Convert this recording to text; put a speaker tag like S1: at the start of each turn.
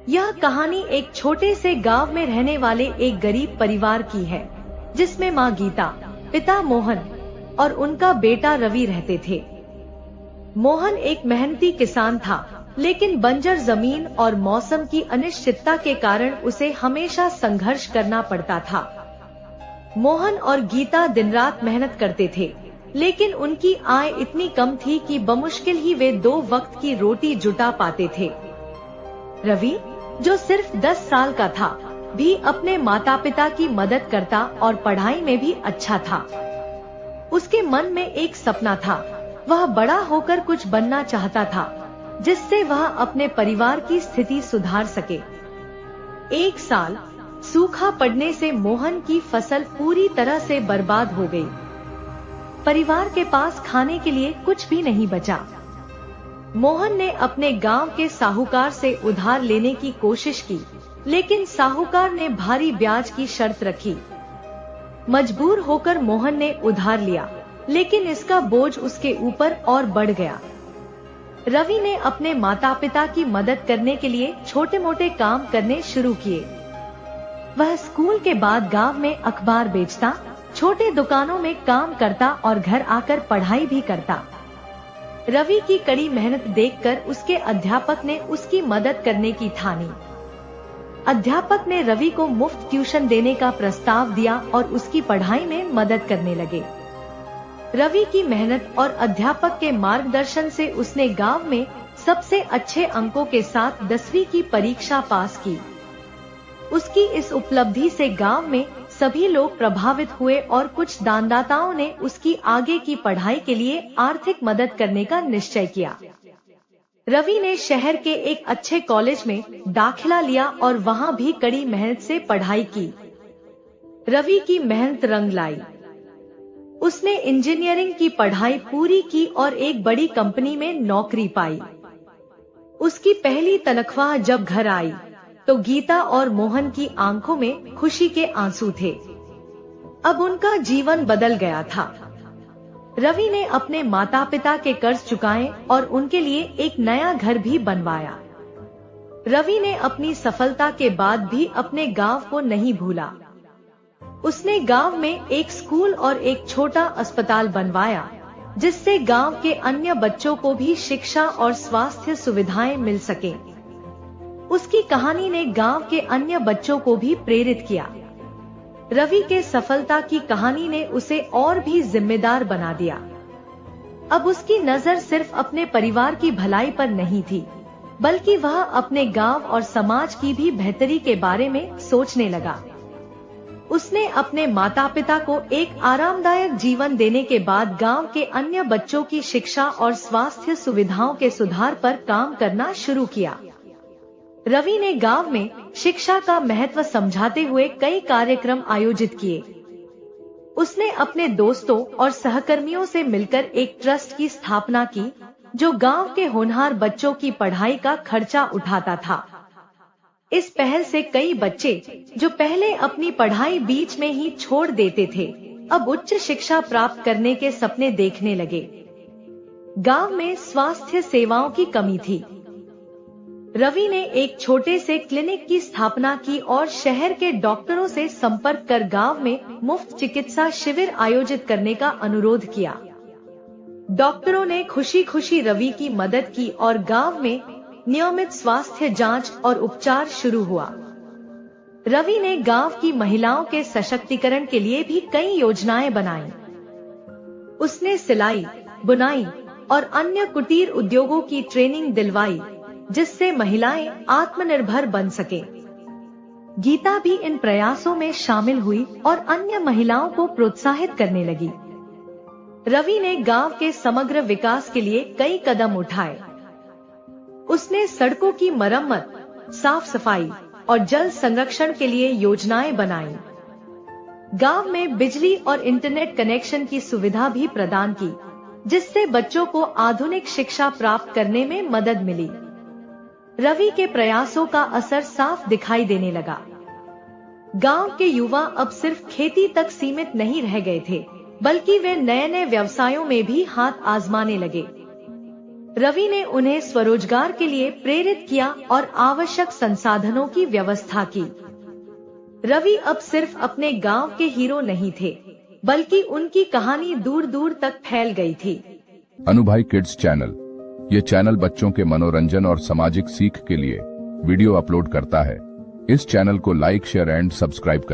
S1: यह कहानी एक छोटे से गांव में रहने वाले एक गरीब परिवार की है, जिसमें माँ गीता, पिता मोहन और उनका बेटा रवि रहते थे। मोहन एक मेहनती किसान था, लेकिन बंजर जमीन और मौसम की अनिश्चितता के कारण उसे हमेशा संघर्ष करना पड़ता था। मोहन और गीता दिन रात मेहनत करते थे, लेकिन उनकी आय इतनी कम थी कि बमुश्किल ही वे 2 वक्त की रोटी जुटा पाते थे। रवि, जो सिर्फ 10 साल का था, भी अपने माता पिता की मदद करता और पढ़ाई में भी अच्छा था। उसके मन में एक सपना था, वह बड़ा होकर कुछ बनना चाहता था, जिससे वह अपने परिवार की स्थिति सुधार सके। एक साल सूखा पड़ने से मोहन की फसल पूरी तरह से बर्बाद हो गई। परिवार के पास खाने के लिए कुछ भी नहीं बचा। मोहन ने अपने गांव के साहूकार से उधार लेने की कोशिश की, लेकिन साहूकार ने भारी ब्याज की शर्त रखी। मजबूर होकर मोहन ने उधार लिया, लेकिन इसका बोझ उसके ऊपर और बढ़ गया। रवि ने अपने माता पिता की मदद करने के लिए छोटे मोटे काम करने शुरू किए। वह स्कूल के बाद गांव में अखबार बेचता, छोटे दुकानों में काम करता और घर आकर पढ़ाई भी करता। रवि की कड़ी मेहनत देखकर उसके अध्यापक ने उसकी मदद करने की ठानी। अध्यापक ने रवि को मुफ्त ट्यूशन देने का प्रस्ताव दिया और उसकी पढ़ाई में मदद करने लगे। रवि की मेहनत और अध्यापक के मार्गदर्शन से उसने गांव में सबसे अच्छे अंकों के साथ 10वीं की परीक्षा पास की। उसकी इस उपलब्धि से गांव में सभी लोग प्रभावित हुए और कुछ दानदाताओं ने उसकी आगे की पढ़ाई के लिए आर्थिक मदद करने का निश्चय किया। रवि ने शहर के एक अच्छे कॉलेज में दाखिला लिया और वहां भी कड़ी मेहनत से पढ़ाई की। रवि की मेहनत रंग लाई। उसने इंजीनियरिंग की पढ़ाई पूरी की और एक बड़ी कंपनी में नौकरी पाई। उसकी पहली तनख्वाह जब घर आई, तो गीता और मोहन की आंखों में खुशी के आंसू थे। अब उनका जीवन बदल गया था। रवि ने अपने माता पिता के कर्ज चुकाए और उनके लिए एक नया घर भी बनवाया। रवि ने अपनी सफलता के बाद भी अपने गांव को नहीं भूला। उसने गांव में एक स्कूल और एक छोटा अस्पताल बनवाया, जिससे गांव के अन्य बच्चों को भी शिक्षा और स्वास्थ्य सुविधाएं मिल सके। उसकी कहानी ने गांव के अन्य बच्चों को भी प्रेरित किया। रवि के सफलता की कहानी ने उसे और भी जिम्मेदार बना दिया। अब उसकी नजर सिर्फ अपने परिवार की भलाई पर नहीं थी, बल्कि वह अपने गांव और समाज की भी बेहतरी के बारे में सोचने लगा। उसने अपने माता पिता को एक आरामदायक जीवन देने के बाद गांव के अन्य बच्चों की शिक्षा और स्वास्थ्य सुविधाओं के सुधार पर काम करना शुरू किया। रवि ने गांव में शिक्षा का महत्व समझाते हुए कई कार्यक्रम आयोजित किए। उसने अपने दोस्तों और सहकर्मियों से मिलकर एक ट्रस्ट की स्थापना की, जो गांव के होनहार बच्चों की पढ़ाई का खर्चा उठाता था। इस पहल से कई बच्चे, जो पहले अपनी पढ़ाई बीच में ही छोड़ देते थे, अब उच्च शिक्षा प्राप्त करने के सपने देखने लगे। गांव में स्वास्थ्य सेवाओं की कमी थी। रवि ने एक छोटे से क्लिनिक की स्थापना की और शहर के डॉक्टरों से संपर्क कर गांव में मुफ्त चिकित्सा शिविर आयोजित करने का अनुरोध किया। डॉक्टरों ने खुशी खुशी रवि की मदद की और गांव में नियमित स्वास्थ्य जांच और उपचार शुरू हुआ। रवि ने गांव की महिलाओं के सशक्तिकरण के लिए भी कई योजनाएं बनाई। उसने सिलाई, बुनाई और अन्य कुटीर उद्योगों की ट्रेनिंग दिलवाई, जिससे महिलाएं आत्मनिर्भर बन सके। गीता भी इन प्रयासों में शामिल हुई और अन्य महिलाओं को प्रोत्साहित करने लगी। रवि ने गांव के समग्र विकास के लिए कई कदम उठाए। उसने सड़कों की मरम्मत, साफ सफाई और जल संरक्षण के लिए योजनाएं बनाई। गांव में बिजली और इंटरनेट कनेक्शन की सुविधा भी प्रदान की, जिससे बच्चों को आधुनिक शिक्षा प्राप्त करने में मदद मिली। रवि के प्रयासों का असर साफ दिखाई देने लगा। गांव के युवा अब सिर्फ खेती तक सीमित नहीं रह गए थे, बल्कि वे नए नए व्यवसायों में भी हाथ आजमाने लगे। रवि ने उन्हें स्वरोजगार के लिए प्रेरित किया और आवश्यक संसाधनों की व्यवस्था की। रवि अब सिर्फ अपने गांव के हीरो नहीं थे, बल्कि उनकी कहानी दूर दूर तक फैल गई थी।
S2: अनुभाई किड्स चैनल, ये चैनल बच्चों के मनोरंजन और सामाजिक सीख के लिए वीडियो अपलोड करता है। इस चैनल को लाइक, शेयर एंड सब्सक्राइब करें।